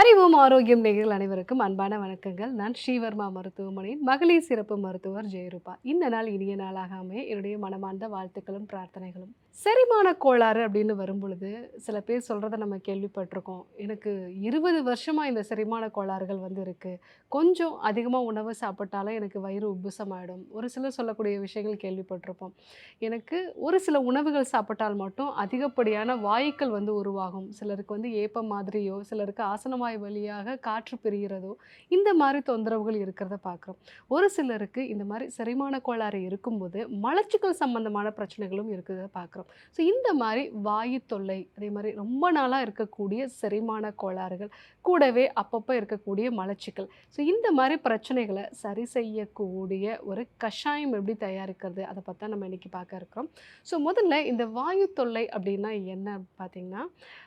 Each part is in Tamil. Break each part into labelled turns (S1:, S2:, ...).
S1: அறிவும் ஆரோக்கியம் நேயர்கள் அனைவருக்கும் அன்பான வணக்கங்கள். நான் ஸ்ரீவர்மா மருத்துவமனையின் மகளிர் சிறப்பு மருத்துவர் ஜெயரூபா. இந்த நாள் இனிய நாளாக அமைய என்னுடைய மனமார்ந்த வாழ்த்துக்களும் பிரார்த்தனைகளும். செரிமான கோளாறு அப்படின்னு வரும்பொழுது சில பேர் சொல்றத நம்ம கேள்விப்பட்டிருக்கோம். எனக்கு 20 வருஷமா இந்த செரிமான கோளாறுகள் இருக்கு. கொஞ்சம் அதிகமா உணவு சாப்பிட்டாலும் எனக்கு வயிறு உப்புசமாயிடும். ஒரு சிலர் சொல்லக்கூடிய விஷயங்கள் கேள்விப்பட்டிருப்போம். எனக்கு ஒரு சில உணவுகள் சாப்பிட்டால் மட்டும் அதிகப்படியான வாயுக்கள் உருவாகும். சிலருக்கு ஏப்பம் மாதிரியோ, சிலருக்கு ஆசனவாய் வழியாக காற்று பிரிகிறதோ, இந்த மாரி தொந்தரவுகள் இருக்கிறத பார்க்குறோம். ஒரு சிலருக்கு இந்த மாரி செரிமான கோளாறு இருக்கும்போது, மலச்சிக்கல் சம்பந்தமான பிரச்சனைகளும் இருக்கிறத பார்க்குறோம். ஸோ இந்த மாரி வாயு தொல்லை, அதே மாரி ரொம்ப நாளா இருக்கக்கூடிய செரிமான கோளாறுகள், கூடவே அப்பப்போ இருக்கக்கூடிய மலச்சிக்கல். ஸோ இந்த மாரி பிரச்சனைகள சரி செய்யக்கூடிய ஒரு கஷாயம் எப்படி தயாரிக்கிறது? அத பத்தி தான் நம்ம இன்னைக்கு பார்க்க இருக்கிறோம். ஸோ முதல்ல இந்த வாயு தொல்லை அப்படின்னா என்ன பார்த்தீங்கன்னா,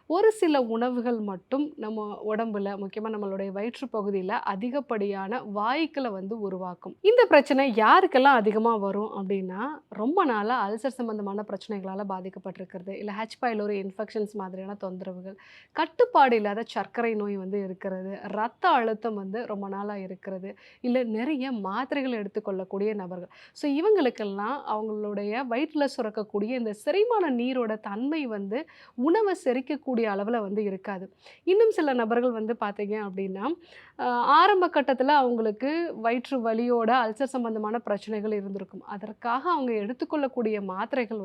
S1: ஒரு சில உணவுகள் மட்டும் நம்ம உடம்புல, முக்கியமா நம்மளுடைய வயிற்று பகுதியில அதிகப்படியான வாயுக்கள உருவாக்கும். இந்த பிரச்சனை யாருக்கெல்லாம் அதிகமா வரும் அப்படின்னா, ரொம்ப நாளா அல்சர் சம்பந்தமான பிரச்சனைகளால பாதிக்கப்பட்டிருக்கிறது, இல்ல ஹெச் பைலோரி இன்ஃபெக்ஷன்ஸ் மாதிரியான தொந்தரவுகள், கட்டுப்பாடு இல்லாத சர்க்கரை நோய் இருக்கிறது, ரத்த அழுத்தம் ரொம்ப நாளா இருக்கிறது, இல்ல நிறைய மாத்திரைகள் எடுத்துக்கொள்ளக்கூடிய நபர்கள். ஸோ இவங்களுக்கெல்லாம் அவங்களுடைய வயிற்றில சுரக்கக்கூடிய இந்த செரிமான நீரோட தன்மை உணவ செரிக்கக்கூடிய அளவுல இருக்காது. இன்னும் சில நபர்கள் பார்த்தீங்க அப்படின்னா, அ ஆரம்ப கட்டத்தில அவங்களுக்கு வயிற்று வலியோட அல்சர் சம்பந்தமான பிரச்சனைகள் இருந்திருக்கும். அதற்காக அவங்க எடுத்துக்கொள்ளக்கூடிய மாத்திரைகள்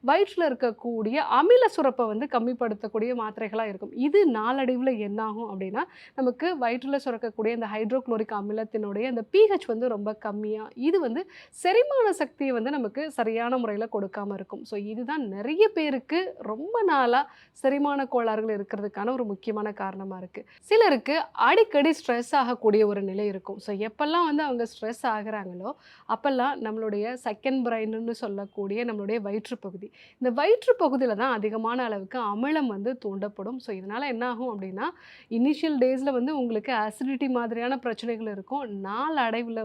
S1: வயிற்றில இருக்கக்கூடிய அமில சுரப்ப கம்மிப்படுத்தக்கூடிய மாத்திரைகளா இருக்கும். இது நாளடைவில என்னாகும் அப்படின்னா, நமக்கு வயிற்றில சுரக்கக்கூடிய இந்த ஹைட்ரோகுளோரிக் அமிலத்தினுடைய அந்த pH ரொம்ப கம்மியா, இது செரிமான சக்திய நமக்கு சரியான முறையில கொடுக்காம இருக்கும். ஸோ இதுதான் நெறைய பேருக்கு ரொம்ப நாளா செரிமான கோளாறுகள் இருக்கிறதுக்கான ஒரு முக்கியமான காரணமா இருக்கு. சிலருக்கு அடிக்கடி ஸ்ட்ரெஸ் ஆகக்கூடிய ஒரு நிலை இருக்கும். ஸோ எப்பல்லாம் அவங்க ஸ்ட்ரெஸ் ஆகுறாங்களோ, அப்பல்லாம் நம்மளுடைய செகண்ட் பிரைன்னு சொல்லக்கூடிய நம்மளுடைய வயிற்று பகுதி. இந்த வயிற்று பகுதியில தான் அதிகமான அளவுக்கு அமிலம் தூண்டப்படும். ஸோ இதனால என்ன ஆகும் அப்படின்னா, இனிஷியல் டேஸ்ல உங்களுக்கு அசிடிட்டி மாதிரியான பிரச்சனைகள் இருக்கும். நாளடைவுல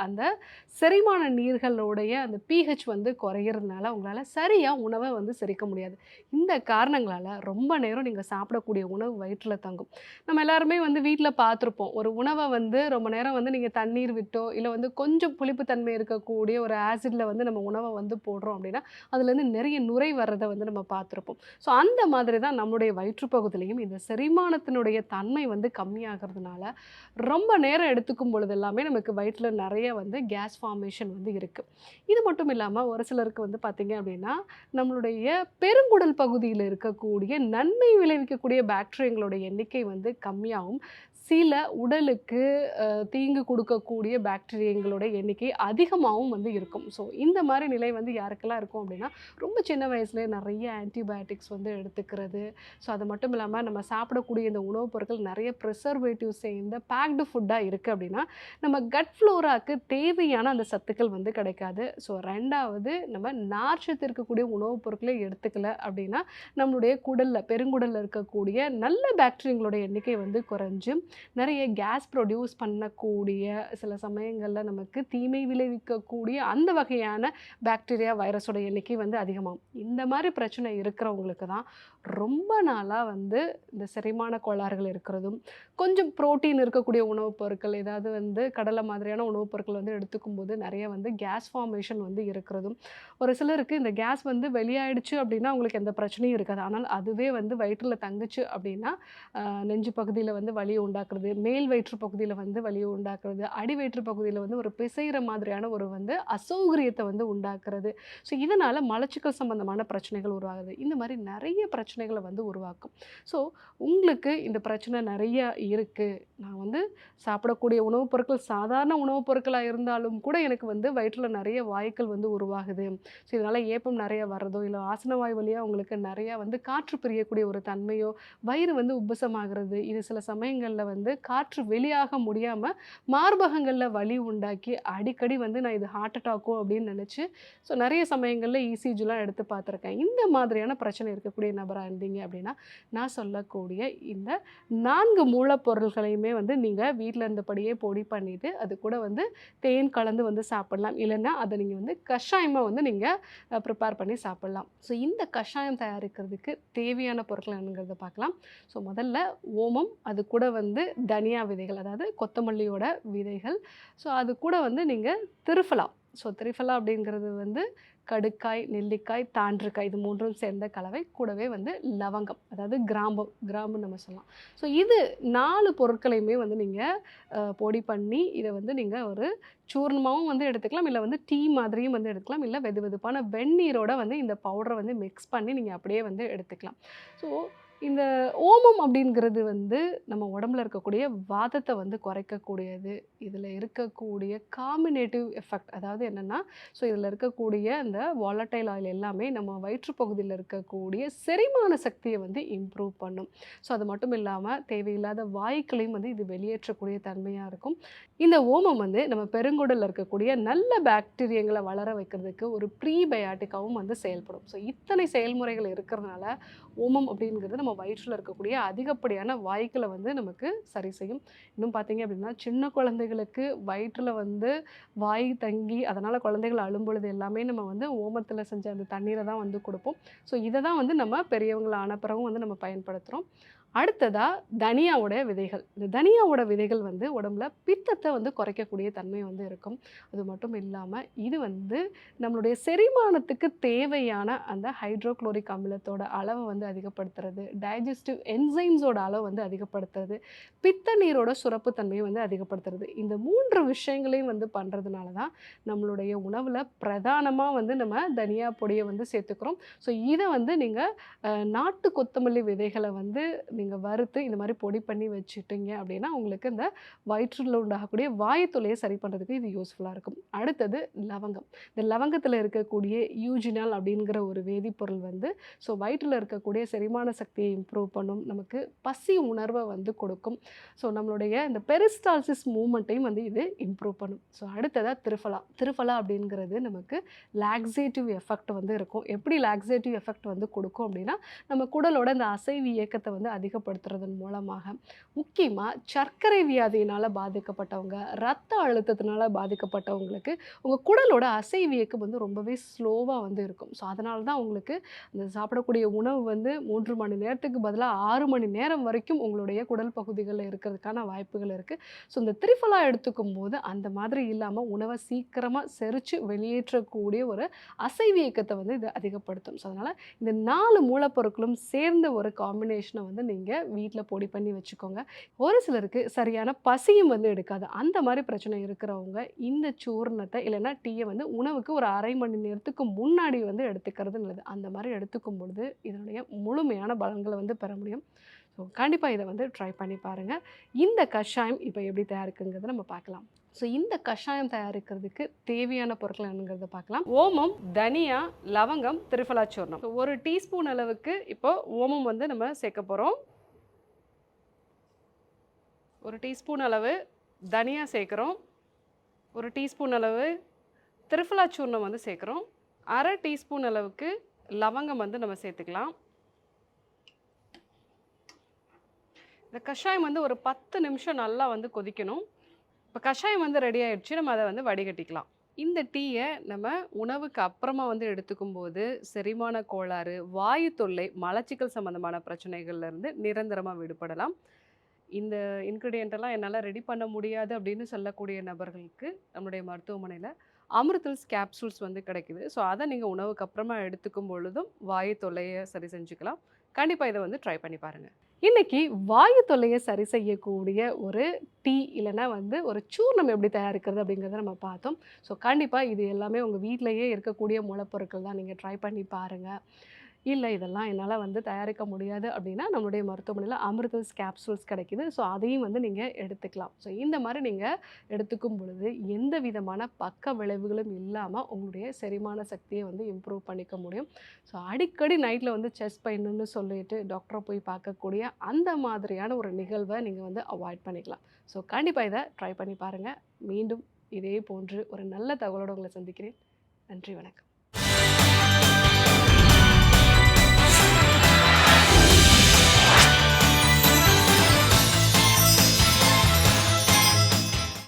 S1: அந்த செரிமான நீர்களுடைய அந்த pH குறையிறதுனால உங்களால சரியா உணவ செரிக்க முடியாது. இந்த காரணங்களால ரொம்ப நேரம் நீங்க சாப்பிடக்கூடிய உணவு வயிற்றுல தங்கும். நம்ம எல்லாருமே வீட்ல பார்த்துருப்போம். ஒரு உணவ ரொம்ப நேரம் நீங்க தண்ணீர் விட்டோ, இல்ல கொஞ்சம் புளிப்பு தன்மை இருக்கக்கூடிய ஒரு ஆசிட்ல நம்ம உணவ போடுறோம் அப்படின்னா, அதுலேருந்து நிறைய நுரை வர்றத நம்ம பார்த்துருப்போம். ஸோ அந்த மாதிரி தான் நம்முடைய வயிற்று பகுதியிலயும் இந்த செரிமானத்தினுடைய தன்மை கம்மியாகிறதுனால, ரொம்ப நேரம் எடுத்துக்கும் பொழுது எல்லாமே நமக்கு வயிற்றுல நெறைய கேஸ் ஃபார்மேஷன் இருக்கு. இது மட்டும் இல்லாம ஒரு சிலருக்கு பார்த்தீங்க அப்படின்னா, நம்மளுடைய பெருங்குடல் பகுதியில இருக்கக்கூடிய நன்மை விளைவிக்கக்கூடிய பாக்டீரியாங்களோட எண்ணிக்கை கம்மியாகும். சில உடலுக்கு தீங்கு குடுக்கக்கூடிய பாக்டீரியங்களோட எண்ணிக்கை அதிகமாவும் இருக்கும். ஸோ இந்த மாரி நிலை யாருக்கெல்லாம் இருக்கும் அப்படின்னா, ரொம்ப சின்ன வயசுலயே நெறைய ஆன்டிபயோட்டிக்ஸ் எடுத்துக்கிறது. ஸோ அது மட்டும் இல்லாம நம்ம சாப்பிடக்கூடிய இந்த உணவுப் பொருட்கள் நெறைய ப்ரிசர்வேட்டிவ்ஸ் சேர்ந்த பேக்டு ஃபுட்டா இருக்கு அப்படின்னா, நம்ம கட் ஃப்ளோராக்கு தேவையான அந்த சத்துக்கள் கிடைக்காது. ஸோ 2வது நம்ம நார்ச்சத்து இருக்கக்கூடிய உணவுப் பொருட்களே எடுத்துக்கல அப்படின்னா, நம்மளுடைய குடல்ல பெருங்குடல்ல இருக்கக்கூடிய நல்ல பாக்டீரியங்களோட எண்ணிக்கை குறைஞ்சு, நெறைய கேஸ் ப்ரொடியூஸ் பண்ணக்கூடிய, சில சமயங்கள்ல நமக்கு தீமை விளைவிக்கக்கூடிய அந்த வகையான பாக்டீரியா, வைரஸோட எண்ணிக்கை அதிகமாகும். இந்த மாரி பிரச்சனை இருக்கிறவங்களுக்கு தான் ரொம்ப நாளா இந்த செரிமான கோளாறுகள் இருக்கிறதும், கொஞ்சம் புரோட்டீன் இருக்கக்கூடிய உணவுப் பொருட்கள், ஏதாவது கடலை மாதிரியான உணவுப் பொருட்கள் எடுத்துக்கும்போது நெறைய கேஸ் ஃபார்மேஷன் இருக்கிறதும், ஒரு சிலருக்கு இந்த கேஸ் வெளியாயிடுச்சு அப்படின்னா அவங்களுக்கு எந்த பிரச்சனையும் இருக்காது. ஆனால் அதுவே வயிற்றில தங்குச்சு அப்படின்னா, நெஞ்சு பகுதியில வலிய உண்டாக்குறது, மேல் வயிற்று பகுதியில வலிய உண்டாக்குறது, அடி வயிற்று பகுதியில ஒரு பிசையிற மாதிரியான ஒரு அசௌகரியத்த உண்டாக்குறது. ஸோ இதனால மலச்சிக்கல் சம்பந்தமான பிரச்சனைகள் உருவாகுது. இந்த மாரி நெறைய பிரச்சனைகள உருவாக்கும். ஸோ உங்களுக்கு இந்த பிரச்சனை நெறைய இருக்கு. நான் சாப்பிடக்கூடிய உணவுப் பொருட்கள் சாதாரண உணவுப் பொருட்களா இருந்தாலும் கூட எனக்கு வயிற்றில நெறைய வாயுக்கள் உருவாகுது. ஸோ இதனால ஏப்பம் நெறைய வர்றதோ, இல்ல ஆசனவாய் வழியா உங்களுக்கு நெறையா காற்று பிரியக்கூடிய ஒரு தன்மையோ, வயிறு உப்புசமாகிறது. இது சில சமயங்கள்ல வந்து காற்று வெளியாக முடியாமல் மார்பகங்களில் வலி உண்டாக்கி அடிக்கடி வந்து நான் இது ஹார்ட் அட்டாக்கோ அப்படின்னு நினச்சி ஸோ நிறைய சமயங்களில் இசிஜிலாம் எடுத்து பார்த்துருக்கேன். இந்த மாதிரியான பிரச்சனை இருக்கக்கூடிய நபராக இருந்தீங்க அப்படின்னா நான் சொல்லக்கூடிய இந்த 4 மூலப்பொருள்களையுமே வந்து நீங்கள் வீட்டில் இருந்தபடியே பொடி பண்ணிவிட்டு அது கூட வந்து தேன் கலந்து வந்து சாப்பிடலாம். இல்லைன்னா அதை நீங்கள் வந்து கஷாயமாக வந்து நீங்கள் ப்ரிப்பேர் பண்ணி சாப்பிடலாம். ஸோ இந்த கஷாயம் தயாரிக்கிறதுக்கு தேவையான பொருட்கள் என்னங்கிறத பார்க்கலாம். ஸோ முதல்ல ஓமம், அது கூட வந்து தனியா விதைகள், அதாவது கொத்தமல்லியோட விதைகள். ஸோ அது கூட வந்து நீங்கள் திரிஃபலா. ஸோ திரிஃபலா அப்படிங்கிறது வந்து கடுக்காய், நெல்லிக்காய், தாண்டிக்காய் இது 3ம் சேர்ந்த கலவை. கூடவே வந்து லவங்கம், அதாவது கிராம்புன்னு நம்ம சொல்லலாம். ஸோ இது 4 பொருட்களையுமே வந்து நீங்கள் பொடி பண்ணி இதை வந்து நீங்கள் ஒரு சூர்ணமாகவும் வந்து எடுத்துக்கலாம், இல்லை வந்து டீ மாதிரியும் வந்து எடுத்துக்கலாம், இல்லை வெதுவெதுப்பான வெந்நீரோட வந்து இந்த பவுடரை வந்து மிக்ஸ் பண்ணி நீங்கள் அப்படியே வந்து எடுத்துக்கலாம். ஸோ இந்த ஓமம் அப்படிங்கிறது வந்து நம்ம உடம்புல இருக்கக்கூடிய வாதத்தை வந்து குறைக்கக்கூடியது. இதில் இருக்கக்கூடிய காம்பினேட்டிவ் எஃபெக்ட், அதாவது என்னென்னா, ஸோ இதில் இருக்கக்கூடிய இந்த வாலட்டைல் ஆயில் எல்லாமே நம்ம வயிற்றுப்பகுதியில் இருக்கக்கூடிய செரிமான சக்தியை வந்து இம்ப்ரூவ் பண்ணும். ஸோ அது மட்டும் இல்லாமல் தேவையில்லாத வாயுக்களையும் வந்து இது வெளியேற்றக்கூடிய தன்மையாக இருக்கும். இந்த ஓமம் வந்து நம்ம பெருங்குடலில் இருக்கக்கூடிய நல்ல பாக்டீரியங்களை வளர வைக்கிறதுக்கு ஒரு ப்ரீபயாட்டிக்காகவும் வந்து செயல்படும். ஸோ இத்தனை செயல்முறைகள் இருக்கிறதுனால ஓமம் அப்படிங்கிறது நம்ம வயிற்றில் இருக்கக்கூடிய அதிகப்படியான வாயுக்களை வந்து நமக்கு சரி செய்யும். இன்னும் பார்த்தீங்க அப்படின்னா சின்ன குழந்தைகளுக்கு வயிற்றில் வந்து வாய் தங்கி அதனால் குழந்தைகள் அழும்பொழுது எல்லாமே நம்ம வந்து ஓமத்தில் செஞ்ச அந்த தண்ணீரை தான் வந்து கொடுப்போம். ஸோ இதை தான் வந்து நம்ம பெரியவங்களை ஆன பிறகும் வந்து நம்ம பயன்படுத்துகிறோம். அடுத்ததாக தனியாவோட விதைகள். இந்த தனியாவோட விதைகள் வந்து உடம்புல பித்தத்தை வந்து குறைக்கக்கூடிய தன்மை வந்து இருக்கும். அது மட்டும் இல்லாமல் இது வந்து நம்மளுடைய செரிமானத்துக்கு தேவையான அந்த ஹைட்ரோக்ளோரிக் அமிலத்தோட அளவை வந்து அதிகப்படுத்துறது, டைஜஸ்டிவ் என்சைம்ஸோட அளவு வந்து அதிகப்படுத்துறது, பித்த நீரோட சுரப்பு தன்மையை வந்து அதிகப்படுத்துறது. இந்த 3 விஷயங்களையும் வந்து பண்ணுறதுனால தான் நம்மளுடைய உணவில் பிரதானமாக வந்து நம்ம தனியா பொடியை வந்து சேர்த்துக்கிறோம். ஸோ இதை வந்து நீங்கள் நாட்டு கொத்தமல்லி விதைகளை வந்து நீங்கள் வறுத்து இந்த மாதிரி பொடி பண்ணி வச்சுட்டீங்க அப்படின்னா உங்களுக்கு இந்த வயிற்றில் உண்டாகக்கூடிய வாயு தொல்லையை சரி பண்ணுறதுக்கு இது யூஸ்ஃபுல்லாக இருக்கும். அடுத்தது லவங்கம். இந்த லவங்கத்தில் இருக்கக்கூடிய யூஜினால் அப்படிங்கிற ஒரு வேதிப்பொருள் வந்து ஸோ வயிற்றில் இருக்கக்கூடிய செரிமான சக்தியை இம்ப்ரூவ் பண்ணும், நமக்கு பசி உணர்வை வந்து கொடுக்கும். ஸோ நம்மளுடைய இந்த பெரிஸ்டால்சிஸ் மூமெண்ட்டையும் வந்து இது இம்ப்ரூவ் பண்ணும். ஸோ அடுத்ததாக திரிஃபலா அப்படிங்கிறது நமக்கு லாக்ஸேட்டிவ் எஃபெக்ட் வந்து இருக்கும். எப்படி லாக்ஸேட்டிவ் எஃபெக்ட் வந்து கொடுக்கும் அப்படின்னா நம்ம குடலோட இந்த அசைவு இயக்கத்தை வந்து அதிகப்படுத்துறதன் மூலமாக, முக்கியமாக சர்க்கரை வியாதியினால் பாதிக்கப்பட்டவங்க, இரத்த அழுத்தத்தினால பாதிக்கப்பட்டவங்களுக்கு உங்கள் குடலோட அசைவு இயக்கம் வந்து ரொம்பவே ஸ்லோவாக வந்து இருக்கும். ஸோ அதனால தான் உங்களுக்கு அந்த சாப்பிடக்கூடிய உணவு வந்து 3 மணி நேரத்துக்கு பதிலாக 6 மணி நேரம் வரைக்கும் உங்களுடைய குடல் பகுதிகளில் இருக்கிறதுக்கான வாய்ப்புகள் இருக்குது. ஸோ இந்த திரிஃபலா எடுத்துக்கும் போது அந்த மாதிரி இல்லாமல் உணவை சீக்கிரமாக செரித்து வெளியேற்றக்கூடிய ஒரு அசைவு இயக்கத்தை வந்து இது அதிகப்படுத்தும். ஸோ அதனால் இந்த 4 மூலப்பொருட்களும் சேர்ந்த ஒரு காம்பினேஷனை வந்து நீங்கள் வீட்டில் பொடி பண்ணி வச்சுக்கோங்க. ஒரு சிலருக்கு சரியான பசியும் வந்து எடுக்காது. அந்த மாதிரி பிரச்சனை இருக்கிறவங்க இந்த சூர்ணத்தை இல்லைன்னா டீயை வந்து உணவுக்கு ஒரு அரை மணி நேரத்துக்கு முன்னாடி வந்து எடுத்துக்கிறது நல்லது. அந்த மாதிரி எடுத்துக்கும் பொழுது இதனுடைய முழுமையான பலன்களை வந்து பெற முடியும். ஸோ கண்டிப்பாக இதை வந்து ட்ரை பண்ணி பாருங்கள். இந்த கஷாயம் இப்போ எப்படி தயாரிக்குங்கிறத நம்ம பார்க்கலாம். ஸோ இந்த கஷாயம் தயாரிக்கிறதுக்கு தேவையான பொருட்கள் என்னங்கிறத பார்க்கலாம். ஓமம், தனியா, லவங்கம், திரிஃபலா சூர்ணம். ஒரு டீஸ்பூன் அளவுக்கு இப்போ ஓமம் வந்து நம்ம சேர்க்க போகிறோம். ஒரு டீஸ்பூன் அளவு தனியா சேர்க்குறோம். ஒரு டீஸ்பூன் அளவு திரிஃபலா சூர்ணம் வந்து சேர்க்குறோம். அரை டீஸ்பூன் அளவுக்கு லவங்கம் வந்து நம்ம சேர்த்துக்கலாம். இந்த கஷாயம் வந்து ஒரு 10 நிமிஷம் நல்லா வந்து கொதிக்கணும். இப்போ கஷாயம் வந்து ரெடி ஆகிடுச்சு, நம்ம அதை வந்து வடிகட்டிக்கலாம். இந்த டீயை நம்ம உணவுக்கு அப்புறமா வந்து எடுத்துக்கும் போது செரிமான கோளாறு, வாயு தொல்லை, மலச்சிக்கல் சம்மந்தமான பிரச்சனைகள்லேருந்து நிரந்தரமாக விடுபடலாம். இந்த இன்க்ரீடியண்ட்டெல்லாம் என்னால் ரெடி பண்ண முடியாது அப்படின்னு சொல்லக்கூடிய நபர்களுக்கு நம்மளுடைய மருத்துவமனையில் அமிர்தல்ஸ் கேப்சூல்ஸ் வந்து கிடைக்குது. ஸோ அதை நீங்கள் உணவுக்கு அப்புறமா எடுத்துக்கும் பொழுதும் வாயு தொல்லையை சரி செஞ்சுக்கலாம். கண்டிப்பாக இதை வந்து ட்ரை பண்ணி பாருங்கள். இன்றைக்கி வாயு தொல்லையை சரி செய்யக்கூடிய ஒரு டீ இல்லைன்னா வந்து ஒரு சூர்ணம் எப்படி தயாரிக்கிறது அப்படிங்கிறத நம்ம பார்த்தோம். ஸோ கண்டிப்பாக இது எல்லாமே உங்கள் வீட்டிலையே இருக்கக்கூடிய மூலப்பொருட்கள் தான். நீங்கள் ட்ரை பண்ணி பாருங்கள். இல்ல இதெல்லாம் என்னால வந்து தயாரிக்க முடியாது அப்படின்னா, நம்மளுடைய மருத்துவமனையில அமிர்தல்ஸ் கேப்சூல்ஸ் கிடைக்குது. ஸோ அதையும் வந்து நீங்க எடுத்துக்கலாம். ஸோ இந்த மாரி நீங்க எடுத்துக்கும் பொழுது, எந்த விதமான பக்க விளைவுகளும் இல்லாம உங்களுடைய செரிமான சக்திய வந்து இம்ப்ரூவ் பண்ணிக்க முடியும். ஸோ அடிக்கடி நைட்ல வந்து செஸ்ட் பெயின்னு சொல்லிட்டு டாக்டர போய் பார்க்கக்கூடிய அந்த மாதிரியான ஒரு நிகழ்வ நீங்க வந்து அவாய்ட் பண்ணிக்கலாம். ஸோ கண்டிப்பா இத ட்ரை பண்ணி பாருங்க. மீண்டும் இதே போன்று ஒரு நல்ல தகவலோட உங்கள சந்திக்கிறேன். நன்றி, வணக்கம்.